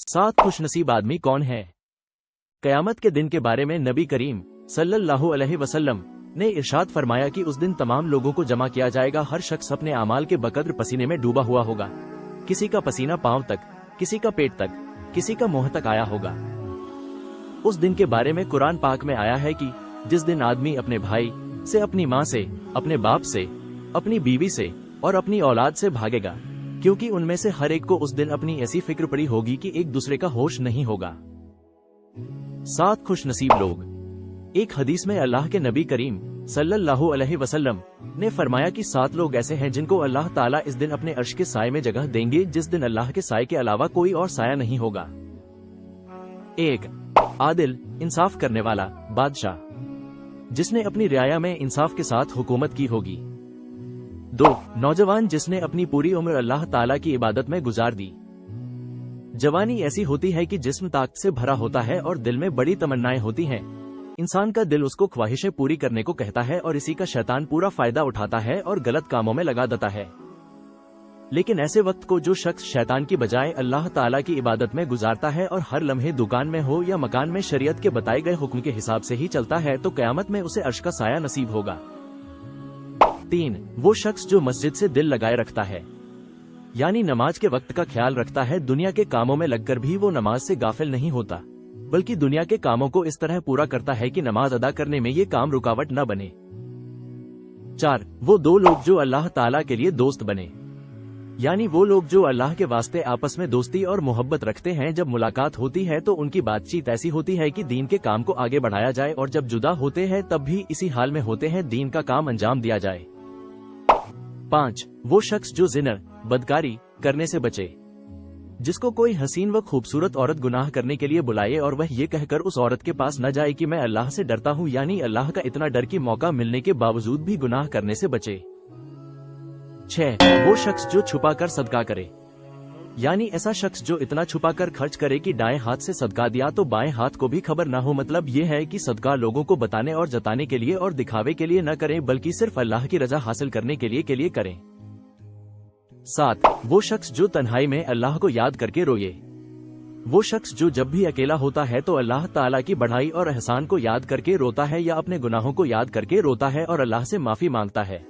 सात खुशनसीब आदमी कौन है? कयामत के दिन के बारे में नबी करीम सल्लल्लाहु अलैहि वसल्लम ने इरशाद फरमाया कि उस दिन तमाम लोगों को जमा किया जाएगा। हर शख्स अपने आमाल के बकद्र पसीने में डूबा हुआ होगा। किसी का पसीना पांव तक, किसी का पेट तक, किसी का मुंह तक आया होगा। उस दिन के बारे में कुरान पाक में आया है कि जिस दिन आदमी अपने भाई से, अपनी माँ से, अपने बाप से, अपनी बीवी से और अपनी औलाद से भागेगा, क्योंकि उनमें से हर एक को उस दिन अपनी ऐसी फिक्र पड़ी होगी कि एक दूसरे का होश नहीं होगा। सात खुशनसीब लोग। एक हदीस में अल्लाह के नबी करीम सल्लल्लाहु अलैहि वसल्लम ने फरमाया कि 7 लोग ऐसे हैं जिनको अल्लाह ताला इस दिन अपने अर्श के साए में जगह देंगे, जिस दिन अल्लाह के साए के अलावा कोई और साया नहीं होगा। 1. आदिल, इंसाफ करने वाला बादशाह, जिसने अपनी रियाया में इंसाफ के साथ हुकूमत की होगी। 2. नौजवान, जिसने अपनी पूरी उम्र अल्लाह ताला की इबादत में गुजार दी। जवानी ऐसी होती है कि जिस्म ताकत से भरा होता है और दिल में बड़ी तमन्नाएं होती हैं। इंसान का दिल उसको ख्वाहिशें पूरी करने को कहता है और इसी का शैतान पूरा फायदा उठाता है और गलत कामों में लगा देता है। लेकिन ऐसे वक्त को जो शख्स शैतान की बजाय अल्लाह ताला की इबादत में गुजारता है और हर लम्हे दुकान में हो या मकान में शरीयत के बताए गए हुक्म के हिसाब से ही चलता है, तो कयामत में उसे अर्श का साया नसीब होगा। 3. वो शख्स जो मस्जिद से दिल लगाए रखता है, यानी नमाज के वक्त का ख्याल रखता है। दुनिया के कामों में लगकर भी वो नमाज से गाफिल नहीं होता, बल्कि दुनिया के कामों को इस तरह पूरा करता है कि नमाज अदा करने में ये काम रुकावट न बने। 4. वो 2 लोग जो अल्लाह ताला के लिए दोस्त बने, यानी वो लोग जो अल्लाह के वास्ते आपस में दोस्ती और मोहब्बत रखते हैं। जब मुलाकात होती है तो उनकी बातचीत ऐसी होती है कि दीन के काम को आगे बढ़ाया जाए, और जब जुदा होते हैं तब भी इसी हाल में होते हैं, दीन का काम अंजाम दिया जाए। 5. वो शख्स जो जिना, बदकारी करने से बचे, जिसको कोई हसीन व खूबसूरत औरत गुनाह करने के लिए बुलाए और वह ये कहकर उस औरत के पास न जाए कि मैं अल्लाह से डरता हूँ, यानी अल्लाह का इतना डर कि मौका मिलने के बावजूद भी गुनाह करने से बचे। 6. वो शख्स जो छुपा कर सदका करे, यानी ऐसा शख्स जो इतना छुपा कर खर्च करे कि दाएं हाथ से सदका दिया तो बाएं हाथ को भी खबर न हो। मतलब ये है कि सदका लोगों को बताने और जताने के लिए और दिखावे के लिए न करें, बल्कि सिर्फ अल्लाह की रजा हासिल करने के लिए करें। 7. वो शख्स जो तन्हाई में अल्लाह को याद करके रोए, वो शख्स जो जब भी अकेला होता है तो अल्लाह ताला की बढ़ाई और एहसान को याद करके रोता है, या अपने गुनाहों को याद करके रोता है और अल्लाह से माफी मांगता है।